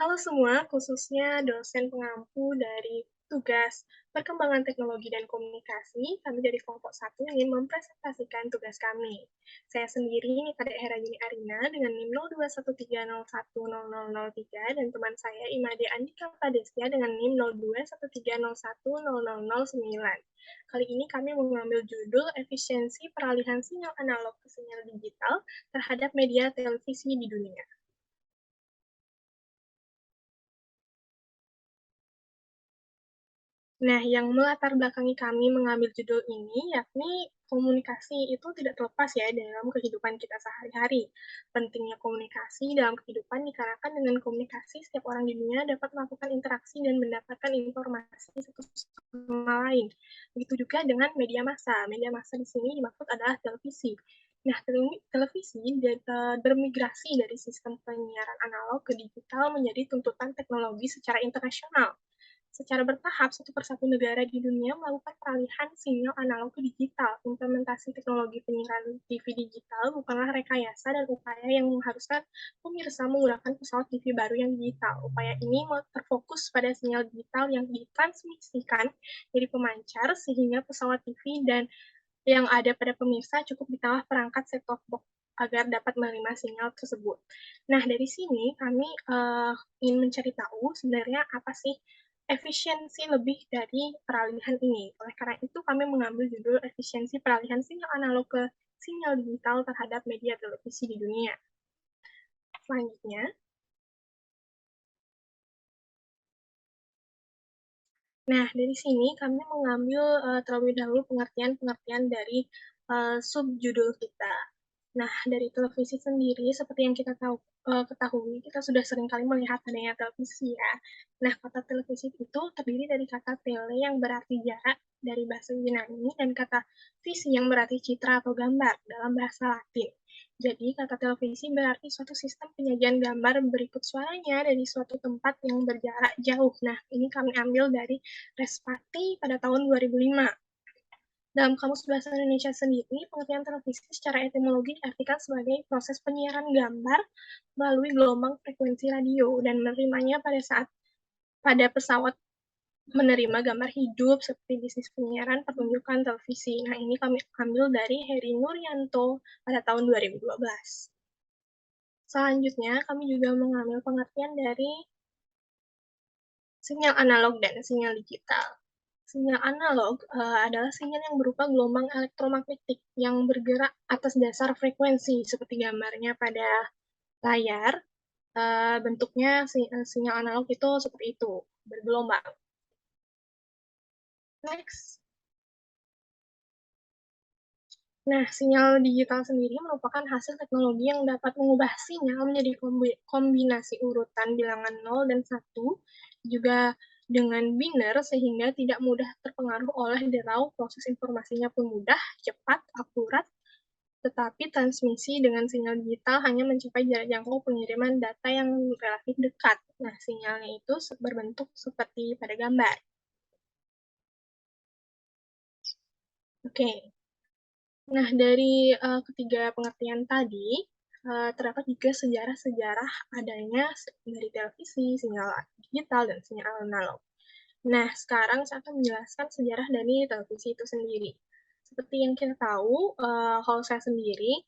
Halo semua, khususnya dosen pengampu dari tugas perkembangan teknologi dan komunikasi, kami dari kelompok 1 ingin mempresentasikan tugas kami. Saya sendiri, Kadek Herayuni Arina, dengan NIM 0213010003, dan teman saya Imade Andika Padesya dengan NIM 0213010009. Kali ini kami mengambil judul Efisiensi Peralihan Sinyal Analog ke Sinyal Digital terhadap Media Televisi di Dunia. Nah, yang melatar belakangi kami mengambil judul ini, yakni komunikasi itu tidak terlepas ya dalam kehidupan kita sehari-hari. Pentingnya komunikasi dalam kehidupan dikarenakan dengan komunikasi setiap orang di dunia dapat melakukan interaksi dan mendapatkan informasi satu sama lain. Begitu juga dengan media massa. Media massa di sini dimaksud adalah televisi. Nah, televisi bermigrasi dari sistem penyiaran analog ke digital menjadi tuntutan teknologi secara internasional. Secara bertahap, satu persatu negara di dunia melakukan peralihan sinyal analog ke digital. Implementasi teknologi penyiaran TV digital bukanlah rekayasa dan upaya yang mengharuskan pemirsa menggunakan pesawat TV baru yang digital. Upaya ini terfokus pada sinyal digital yang ditransmisikan dari pemancar sehingga pesawat TV dan yang ada pada pemirsa cukup ditambah perangkat set-top box agar dapat menerima sinyal tersebut. Nah, dari sini kami ingin mencari tahu sebenarnya apa sih efisiensi lebih dari peralihan ini. Oleh karena itu, kami mengambil judul efisiensi peralihan sinyal analog ke sinyal digital terhadap media televisi di dunia. Selanjutnya, nah, dari sini kami mengambil terlebih dahulu pengertian-pengertian dari subjudul kita. Nah, dari televisi sendiri, seperti yang kita ketahui, kita sudah sering kali melihat adanya televisi ya. Nah, kata televisi itu terdiri dari kata tele yang berarti jarak dari bahasa Yunani dan kata visi yang berarti citra atau gambar dalam bahasa Latin. Jadi, kata televisi berarti suatu sistem penyajian gambar berikut suaranya dari suatu tempat yang berjarak jauh. Nah, ini kami ambil dari Respati pada tahun 2005. Dalam Kamus Bahasa Indonesia sendiri, pengertian televisi secara etimologi diartikan sebagai proses penyiaran gambar melalui gelombang frekuensi radio dan menerimanya pada pesawat menerima gambar hidup seperti bisnis penyiaran pertunjukan televisi. Nah, ini kami ambil dari Heri Nuryanto pada tahun 2012. Selanjutnya, kami juga mengambil pengertian dari sinyal analog dan sinyal digital. Sinyal analog adalah sinyal yang berupa gelombang elektromagnetik yang bergerak atas dasar frekuensi, seperti gambarnya pada layar. Bentuknya sinyal analog itu seperti itu, bergelombang. Next. Nah, sinyal digital sendiri merupakan hasil teknologi yang dapat mengubah sinyal menjadi kombinasi urutan bilangan 0 dan 1, juga dengan biner sehingga tidak mudah terpengaruh oleh derau, proses informasinya pun mudah, cepat, akurat, tetapi transmisi dengan sinyal digital hanya mencapai jarak jangkau pengiriman data yang relatif dekat. Nah, sinyalnya itu berbentuk seperti pada gambar. Oke. Nah, dari ketiga pengertian tadi, terdapat juga sejarah-sejarah adanya dari televisi, sinyal digital, dan sinyal analog. Nah, sekarang saya akan menjelaskan sejarah dari televisi itu sendiri. Seperti yang kita tahu, kalau saya sendiri,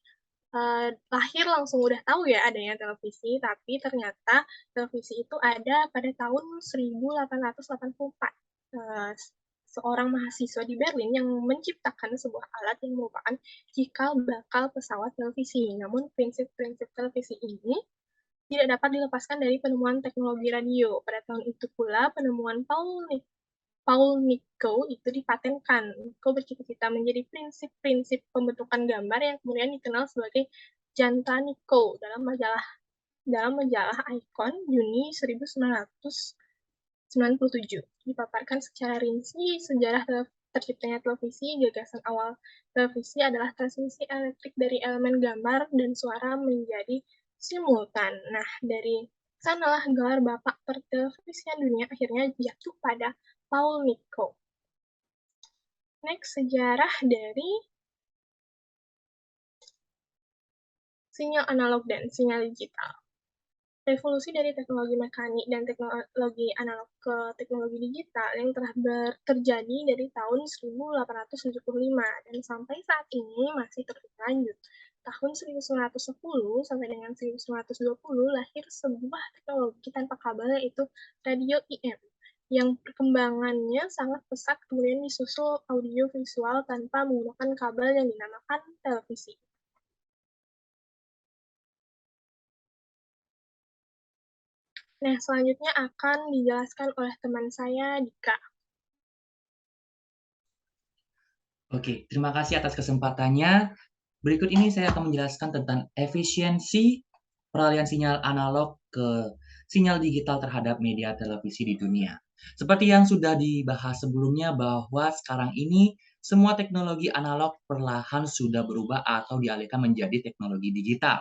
lahir langsung udah tahu ya adanya televisi, tapi ternyata televisi itu ada pada tahun 1884. Seorang mahasiswa di Berlin yang menciptakan sebuah alat yang merupakan cikal bakal pesawat televisi. Namun prinsip-prinsip televisi ini tidak dapat dilepaskan dari penemuan teknologi radio. Pada tahun itu pula penemuan Paul Nico itu dipatenkan. Nico bercita-cita menjadi prinsip-prinsip pembentukan gambar yang kemudian dikenal sebagai Jantra Nico dalam majalah Icon Juni 1997. Dipaparkan secara rinci sejarah terciptanya televisi. Gagasan awal televisi adalah transmisi elektrik dari elemen gambar dan suara menjadi simultan. Nah, dari sanalah gelar Bapak Pertelevisian Dunia akhirnya jatuh pada Paul Nico. Next, sejarah dari sinyal analog dan sinyal digital. Revolusi dari teknologi mekanik dan teknologi analog ke teknologi digital yang telah terjadi dari tahun 1875 dan sampai saat ini masih terus berlanjut. Tahun 1910 sampai dengan 1920 lahir sebuah teknologi tanpa kabel yaitu radio IM yang perkembangannya sangat pesat kemudian disusul audio visual tanpa menggunakan kabel yang dinamakan televisi. Nah, selanjutnya akan dijelaskan oleh teman saya, Dika. Oke, terima kasih atas kesempatannya. Berikut ini saya akan menjelaskan tentang efisiensi peralihan sinyal analog ke sinyal digital terhadap media televisi di dunia. Seperti yang sudah dibahas sebelumnya bahwa sekarang ini semua teknologi analog perlahan sudah berubah atau dialihkan menjadi teknologi digital.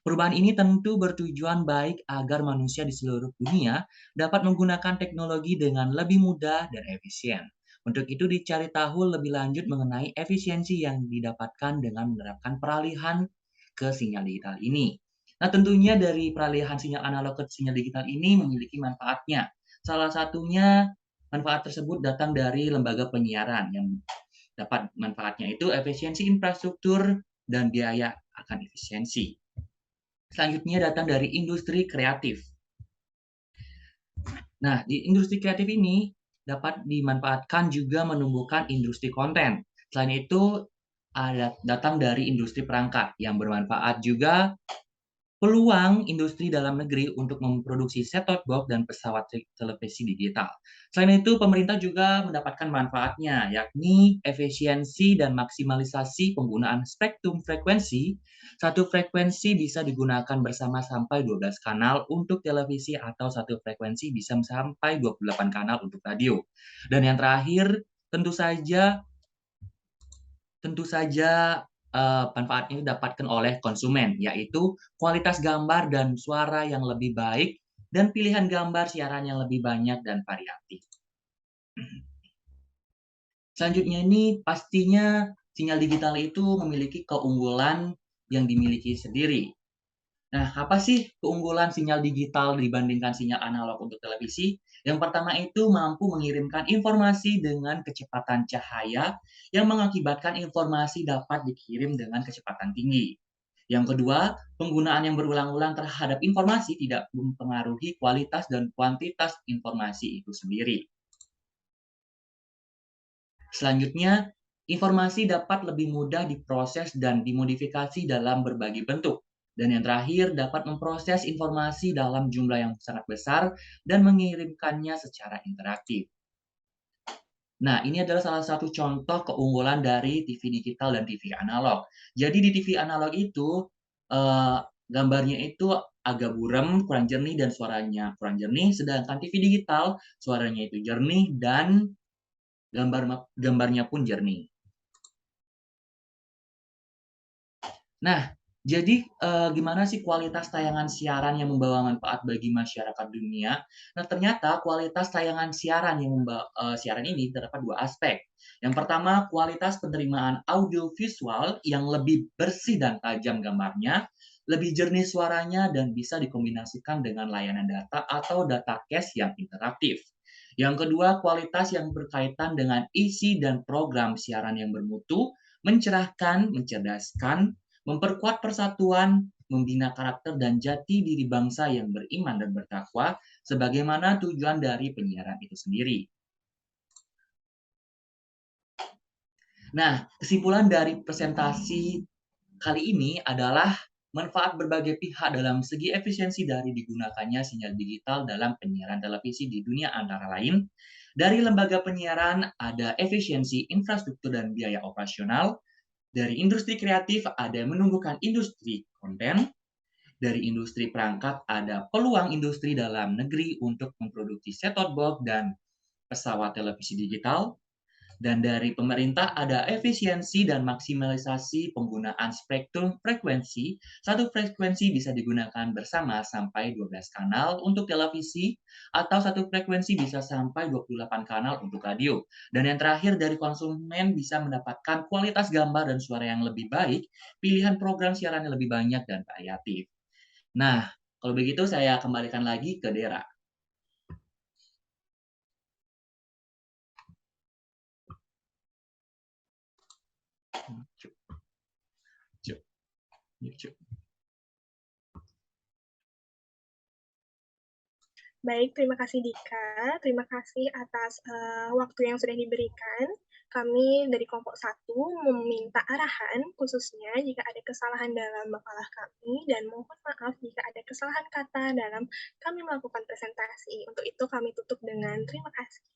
Perubahan ini tentu bertujuan baik agar manusia di seluruh dunia dapat menggunakan teknologi dengan lebih mudah dan efisien. Untuk itu dicari tahu lebih lanjut mengenai efisiensi yang didapatkan dengan menerapkan peralihan ke sinyal digital ini. Nah, tentunya dari peralihan sinyal analog ke sinyal digital ini memiliki manfaatnya. Salah satunya manfaat tersebut datang dari lembaga penyiaran yang dapat manfaatnya itu efisiensi infrastruktur dan biaya akan efisiensi. Selanjutnya datang dari industri kreatif. Nah, di industri kreatif ini dapat dimanfaatkan juga menumbuhkan industri konten. Selain itu, ada datang dari industri perangkat yang bermanfaat juga peluang industri dalam negeri untuk memproduksi set-top box dan pesawat televisi digital. Selain itu, pemerintah juga mendapatkan manfaatnya, yakni efisiensi dan maksimalisasi penggunaan spektrum frekuensi. Satu frekuensi bisa digunakan bersama sampai 12 kanal untuk televisi atau satu frekuensi bisa sampai 28 kanal untuk radio. Dan yang terakhir, tentu saja manfaatnya didapatkan oleh konsumen, yaitu kualitas gambar dan suara yang lebih baik dan pilihan gambar siaran yang lebih banyak dan variatif. Selanjutnya ini pastinya sinyal digital itu memiliki keunggulan yang dimiliki sendiri. Nah, apa sih keunggulan sinyal digital dibandingkan sinyal analog untuk televisi? Yang pertama itu mampu mengirimkan informasi dengan kecepatan cahaya yang mengakibatkan informasi dapat dikirim dengan kecepatan tinggi. Yang kedua, penggunaan yang berulang-ulang terhadap informasi tidak mempengaruhi kualitas dan kuantitas informasi itu sendiri. Selanjutnya, informasi dapat lebih mudah diproses dan dimodifikasi dalam berbagai bentuk. Dan yang terakhir, dapat memproses informasi dalam jumlah yang sangat besar dan mengirimkannya secara interaktif. Nah, ini adalah salah satu contoh keunggulan dari TV digital dan TV analog. Jadi di TV analog itu, eee, gambarnya itu agak buram, kurang jernih dan suaranya kurang jernih, sedangkan TV digital suaranya itu jernih dan gambarnya pun jernih. Nah, jadi, gimana sih kualitas tayangan siaran yang membawa manfaat bagi masyarakat dunia? Nah, ternyata kualitas tayangan siaran siaran ini terdapat 2 aspek. Yang pertama, kualitas penerimaan audio visual yang lebih bersih dan tajam gambarnya, lebih jernih suaranya, dan bisa dikombinasikan dengan layanan data atau data cache yang interaktif. Yang kedua, kualitas yang berkaitan dengan isi dan program siaran yang bermutu, mencerahkan, mencerdaskan, memperkuat persatuan, membina karakter dan jati diri bangsa yang beriman dan bertakwa, sebagaimana tujuan dari penyiaran itu sendiri. Nah, kesimpulan dari presentasi kali ini adalah manfaat berbagai pihak dalam segi efisiensi dari digunakannya sinyal digital dalam penyiaran televisi di dunia antara lain. Dari lembaga penyiaran ada efisiensi infrastruktur dan biaya operasional. Dari industri kreatif ada menumbuhkan industri konten. Dari industri perangkat ada peluang industri dalam negeri untuk memproduksi set-top box dan pesawat televisi digital. Dan dari pemerintah ada efisiensi dan maksimalisasi penggunaan spektrum frekuensi. Satu frekuensi bisa digunakan bersama sampai 12 kanal untuk televisi atau satu frekuensi bisa sampai 28 kanal untuk radio. Dan yang terakhir dari konsumen bisa mendapatkan kualitas gambar dan suara yang lebih baik, pilihan program siaran yang lebih banyak dan variatif. Nah, Kalau begitu saya kembalikan lagi ke Dera. Cuk, cuk, yuk, cuk. Baik, terima kasih Dika. Terima kasih atas waktu yang sudah diberikan. Kami dari kelompok 1 meminta arahan khususnya jika ada kesalahan dalam makalah kami dan mohon maaf jika ada kesalahan kata dalam kami melakukan presentasi. Untuk itu kami tutup dengan terima kasih.